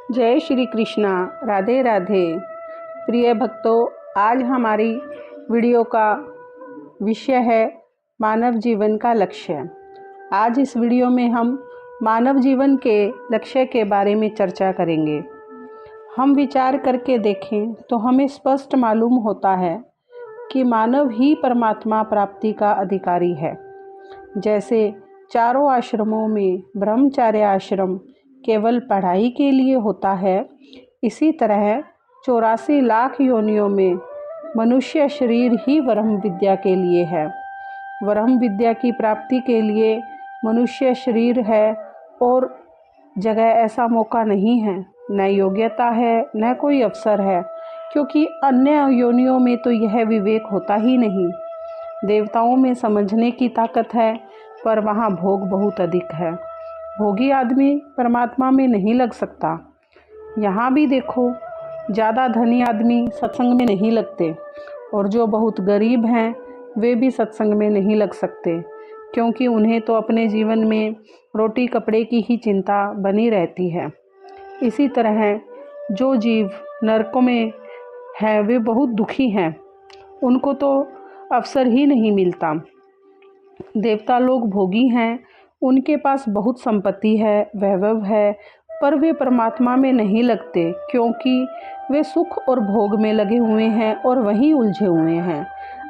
जय श्री कृष्णा। राधे राधे। प्रिय भक्तों, आज हमारी वीडियो का विषय है मानव जीवन का लक्ष्य। आज इस वीडियो में हम मानव जीवन के लक्ष्य के बारे में चर्चा करेंगे। हम विचार करके देखें तो हमें स्पष्ट मालूम होता है कि मानव ही परमात्मा प्राप्ति का अधिकारी है। जैसे चारों आश्रमों में ब्रह्मचर्य आश्रम केवल पढ़ाई के लिए होता है, इसी तरह 84 लाख योनियों में मनुष्य शरीर ही ब्रह्म विद्या के लिए है। ब्रह्म विद्या की प्राप्ति के लिए मनुष्य शरीर है और जगह ऐसा मौका नहीं है, न योग्यता है, न कोई अवसर है, क्योंकि अन्य योनियों में तो यह विवेक होता ही नहीं। देवताओं में समझने की ताकत है, पर वहाँ भोग बहुत अधिक है। भोगी आदमी परमात्मा में नहीं लग सकता। यहाँ भी देखो, ज़्यादा धनी आदमी सत्संग में नहीं लगते और जो बहुत गरीब हैं वे भी सत्संग में नहीं लग सकते, क्योंकि उन्हें तो अपने जीवन में रोटी कपड़े की ही चिंता बनी रहती है। इसी तरह जो जीव नरकों में हैं वे बहुत दुखी हैं, उनको तो अवसर ही नहीं मिलता। देवता लोग भोगी हैं, उनके पास बहुत संपत्ति है, वैभव है, पर वे परमात्मा में नहीं लगते, क्योंकि वे सुख और भोग में लगे हुए हैं और वहीं उलझे हुए हैं।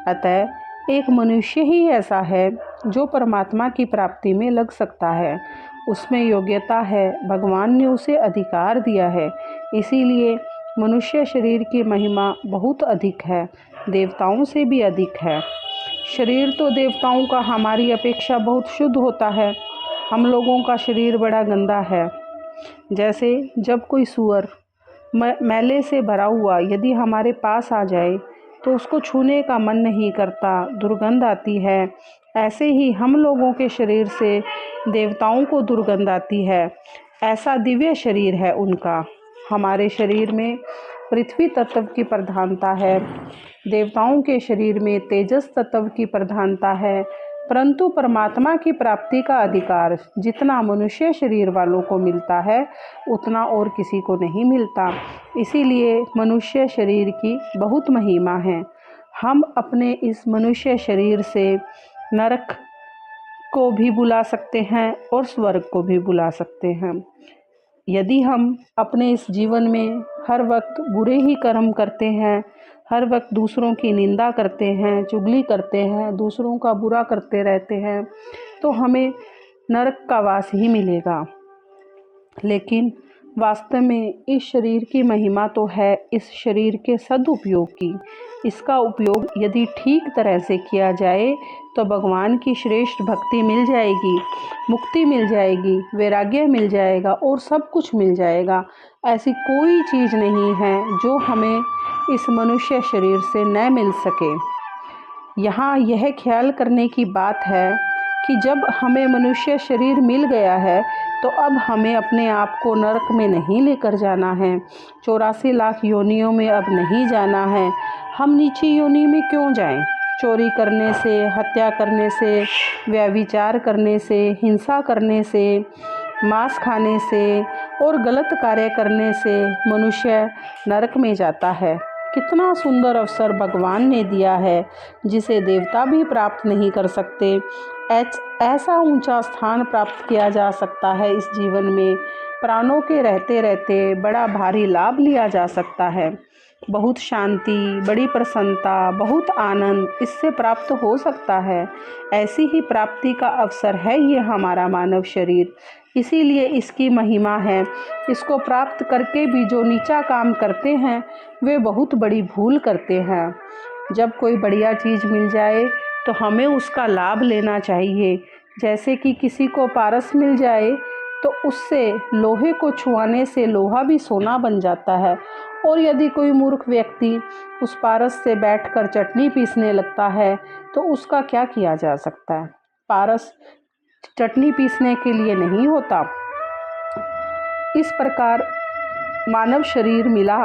अतः एक मनुष्य ही ऐसा है जो परमात्मा की प्राप्ति में लग सकता है। उसमें योग्यता है, भगवान ने उसे अधिकार दिया है। इसीलिए मनुष्य शरीर की महिमा बहुत अधिक है, देवताओं से भी अधिक है। शरीर तो देवताओं का हमारी अपेक्षा बहुत शुद्ध होता है, हम लोगों का शरीर बड़ा गंदा है। जैसे जब कोई सूअर मैले से भरा हुआ यदि हमारे पास आ जाए तो उसको छूने का मन नहीं करता, दुर्गंध आती है। ऐसे ही हम लोगों के शरीर से देवताओं को दुर्गंध आती है। ऐसा दिव्य शरीर है उनका। हमारे शरीर में पृथ्वी तत्व की प्रधानता है, देवताओं के शरीर में तेजस तत्व की प्रधानता है, परंतु परमात्मा की प्राप्ति का अधिकार जितना मनुष्य शरीर वालों को मिलता है उतना और किसी को नहीं मिलता। इसीलिए मनुष्य शरीर की बहुत महिमा है। हम अपने इस मनुष्य शरीर से नरक को भी बुला सकते हैं और स्वर्ग को भी बुला सकते हैं। यदि हम अपने इस जीवन में हर वक्त बुरे ही कर्म करते हैं, हर वक्त दूसरों की निंदा करते हैं, चुगली करते हैं, दूसरों का बुरा करते रहते हैं, तो हमें नरक का वास ही मिलेगा। लेकिन वास्तव में इस शरीर की महिमा तो है इस शरीर के सदुपयोग की। इसका उपयोग यदि ठीक तरह से किया जाए तो भगवान की श्रेष्ठ भक्ति मिल जाएगी, मुक्ति मिल जाएगी, वैराग्य मिल जाएगा और सब कुछ मिल जाएगा। ऐसी कोई चीज़ नहीं है जो हमें इस मनुष्य शरीर से न मिल सके। यहाँ यह ख्याल करने की बात है कि जब हमें मनुष्य शरीर मिल गया है तो अब हमें अपने आप को नरक में नहीं लेकर जाना है, 84 लाख योनियों में अब नहीं जाना है। हम नीची योनि में क्यों जाएं? चोरी करने से, हत्या करने से, व्यभिचार करने से, हिंसा करने से, मांस खाने से और गलत कार्य करने से मनुष्य नरक में जाता है। कितना सुंदर अवसर भगवान ने दिया है जिसे देवता भी प्राप्त नहीं कर सकते। ऐसा ऊंचा स्थान प्राप्त किया जा सकता है इस जीवन में। प्राणों के रहते रहते बड़ा भारी लाभ लिया जा सकता है। बहुत शांति, बड़ी प्रसन्नता, बहुत आनंद इससे प्राप्त हो सकता है। ऐसी ही प्राप्ति का अवसर है ये हमारा मानव शरीर। इसीलिए इसकी महिमा है। इसको प्राप्त करके भी जो नीचा काम करते हैं वे बहुत बड़ी भूल करते हैं। जब कोई बढ़िया चीज़ मिल जाए तो हमें उसका लाभ लेना चाहिए। जैसे कि किसी को पारस मिल जाए तो उससे लोहे को छुआने से लोहा भी सोना बन जाता है। और यदि कोई मूर्ख व्यक्ति उस पारस से बैठकर चटनी पीसने लगता है तो उसका क्या किया जा सकता है? पारस चटनी पीसने के लिए नहीं होता। इस प्रकार मानव शरीर मिला,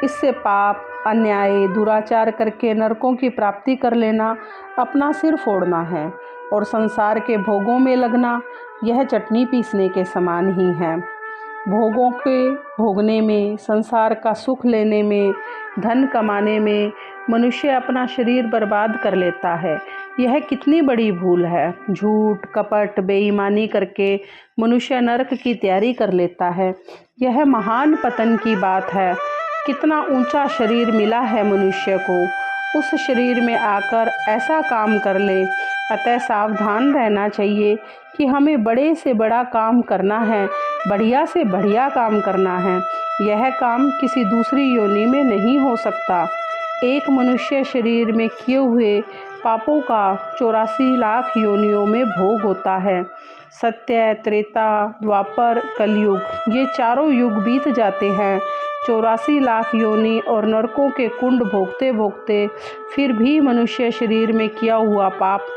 इससे पाप, अन्याय, दुराचार करके नरकों की प्राप्ति कर लेना अपना सिर फोड़ना है और संसार के भोगों में लगना यह चटनी पीसने के समान ही है। भोगों के भोगने में, संसार का सुख लेने में, धन कमाने में मनुष्य अपना शरीर बर्बाद कर लेता है। यह कितनी बड़ी भूल है। झूठ, कपट, बेईमानी करके मनुष्य नरक की तैयारी कर लेता है। यह महान पतन की बात है। कितना ऊंचा शरीर मिला है मनुष्य को, उस शरीर में आकर ऐसा काम कर ले। अतः सावधान रहना चाहिए कि हमें बड़े से बड़ा काम करना है, बढ़िया से बढ़िया काम करना है। यह काम किसी दूसरी योनि में नहीं हो सकता। एक मनुष्य शरीर में किए हुए पापों का 84 लाख योनियों में भोग होता है। सत्य, त्रेता, द्वापर, कलयुग, ये चारों युग बीत जाते हैं। 84 लाख योनि और नरकों के कुंड भोगते भोगते फिर भी मनुष्य शरीर में किया हुआ पाप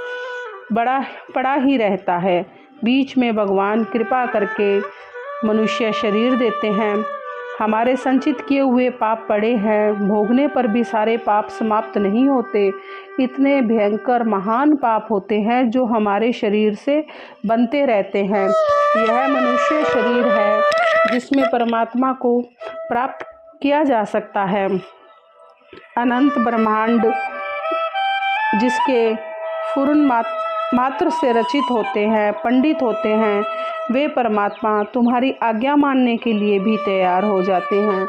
बड़ा पड़ा ही रहता है। बीच में भगवान कृपा करके मनुष्य शरीर देते हैं। हमारे संचित किए हुए पाप पड़े हैं, भोगने पर भी सारे पाप समाप्त नहीं होते। इतने भयंकर महान पाप होते हैं जो हमारे शरीर से बनते रहते हैं। यह मनुष्य शरीर है जिसमें परमात्मा को प्राप्त किया जा सकता है। अनंत ब्रह्मांड जिसके फूर्ण मात्र से रचित होते हैं, पंडित होते हैं, वे परमात्मा तुम्हारी आज्ञा मानने के लिए भी तैयार हो जाते हैं।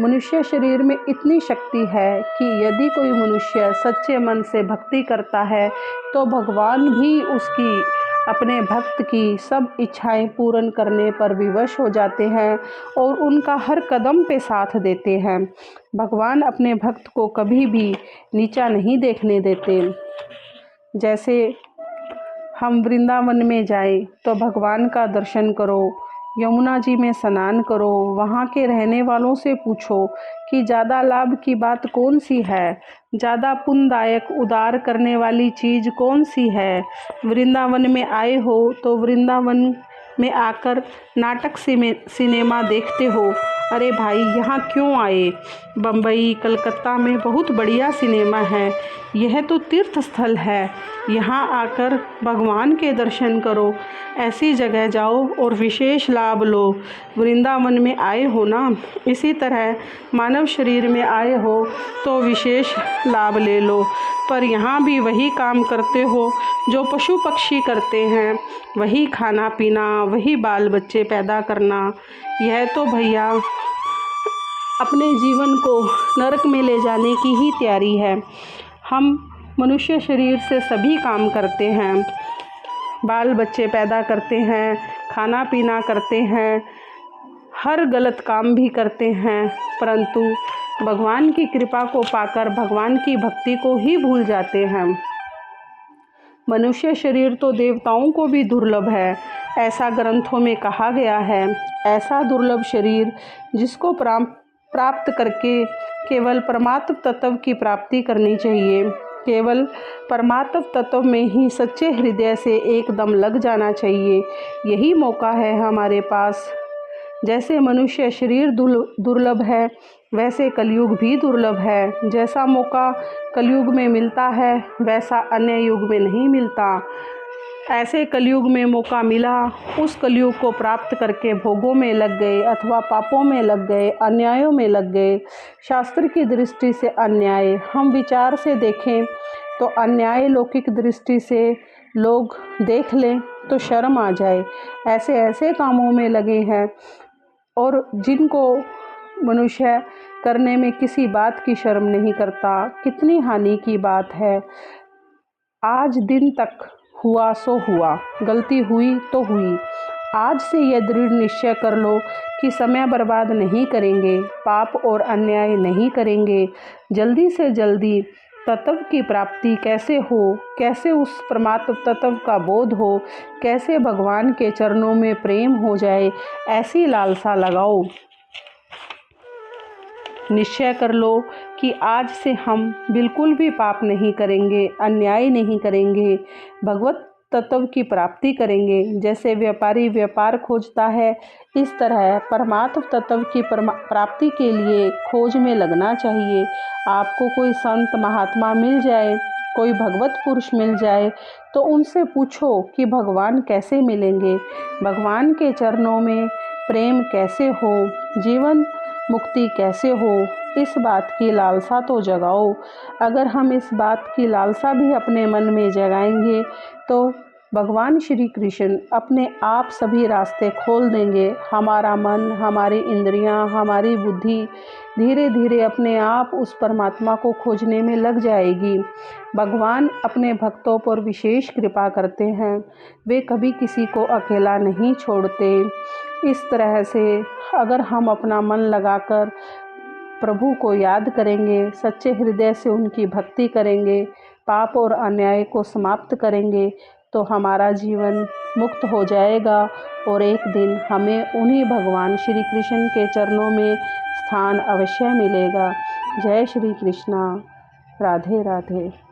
मनुष्य शरीर में इतनी शक्ति है कि यदि कोई मनुष्य सच्चे मन से भक्ति करता है तो भगवान भी उसकी अपने भक्त की सब इच्छाएं पूर्ण करने पर विवश हो जाते हैं और उनका हर कदम पे साथ देते हैं। भगवान अपने भक्त को कभी भी नीचा नहीं देखने देते। जैसे हम वृंदावन में जाएं तो भगवान का दर्शन करो, यमुना जी में स्नान करो, वहाँ के रहने वालों से पूछो कि ज़्यादा लाभ की बात कौन सी है, ज़्यादा पुण्यदायक उदार करने वाली चीज़ कौन सी है। वृंदावन में आए हो तो वृंदावन में आकर नाटक सिनेमा देखते हो। अरे भाई, यहाँ क्यों आए? बम्बई, कलकत्ता में बहुत बढ़िया सिनेमा है। यह तो तीर्थ स्थल है। यहाँ आकर भगवान के दर्शन करो। ऐसी जगह जाओ और विशेष लाभ लो। वृंदावन में आए हो ना, इसी तरह मानव शरीर में आए हो तो विशेष लाभ ले लो। पर यहाँ भी वही काम करते हो जो पशु पक्षी करते हैं, वही खाना पीना, वही बाल बच्चे पैदा करना। यह तो भैया अपने जीवन को नरक में ले जाने की ही तैयारी है। हम मनुष्य शरीर से सभी काम करते हैं, बाल बच्चे पैदा करते हैं, खाना पीना करते हैं, हर गलत काम भी करते हैं, परंतु भगवान की कृपा को पाकर भगवान की भक्ति को ही भूल जाते हैं। मनुष्य शरीर तो देवताओं को भी दुर्लभ है, ऐसा ग्रंथों में कहा गया है। ऐसा दुर्लभ शरीर जिसको प्राप्त करके केवल परमात्म तत्व की प्राप्ति करनी चाहिए। केवल परमात्म तत्व में ही सच्चे हृदय से एकदम लग जाना चाहिए। यही मौका है हमारे पास। जैसे मनुष्य शरीर दुर्लभ है, वैसे कलयुग भी दुर्लभ है। जैसा मौका कलयुग में मिलता है वैसा अन्य युग में नहीं मिलता। ऐसे कलयुग में मौका मिला, उस कलयुग को प्राप्त करके भोगों में लग गए अथवा पापों में लग गए, अन्यायों में लग गए। शास्त्र की दृष्टि से अन्याय हम विचार से देखें तो अन्याय लौकिक दृष्टि से लोग देख लें तो शर्म आ जाए। ऐसे ऐसे कामों में लगे हैं और जिनको मनुष्य करने में किसी बात की शर्म नहीं करता। कितनी हानि की बात है। आज दिन तक हुआ सो हुआ, गलती हुई तो हुई। आज से यह दृढ़ निश्चय कर लो कि समय बर्बाद नहीं करेंगे, पाप और अन्याय नहीं करेंगे। जल्दी से जल्दी तत्व की प्राप्ति कैसे हो, कैसे उस परमात्म तत्व का बोध हो, कैसे भगवान के चरणों में प्रेम हो जाए, ऐसी लालसा लगाओ। निश्चय कर लो कि आज से हम बिल्कुल भी पाप नहीं करेंगे, अन्याय नहीं करेंगे, भगवत तत्व की प्राप्ति करेंगे। जैसे व्यापारी व्यापार खोजता है, इस तरह परमात्म तत्व की प्राप्ति के लिए खोज में लगना चाहिए। आपको कोई संत महात्मा मिल जाए, कोई भगवत पुरुष मिल जाए तो उनसे पूछो कि भगवान कैसे मिलेंगे। भगवान के चरणों में प्रेम कैसे हो, जीवन मुक्ति कैसे हो, इस बात की लालसा तो जगाओ। अगर हम इस बात की लालसा भी अपने मन में जगाएंगे तो भगवान श्री कृष्ण अपने आप सभी रास्ते खोल देंगे। हमारा मन, हमारी इंद्रियां, हमारी बुद्धि धीरे धीरे अपने आप उस परमात्मा को खोजने में लग जाएगी। भगवान अपने भक्तों पर विशेष कृपा करते हैं, वे कभी किसी को अकेला नहीं छोड़ते। इस तरह से अगर हम अपना मन लगाकर प्रभु को याद करेंगे, सच्चे हृदय से उनकी भक्ति करेंगे, पाप और अन्याय को समाप्त करेंगे, तो हमारा जीवन मुक्त हो जाएगा और एक दिन हमें उन्हीं भगवान श्री कृष्ण के चरणों में स्थान अवश्य मिलेगा। जय श्री कृष्णा। राधे राधे।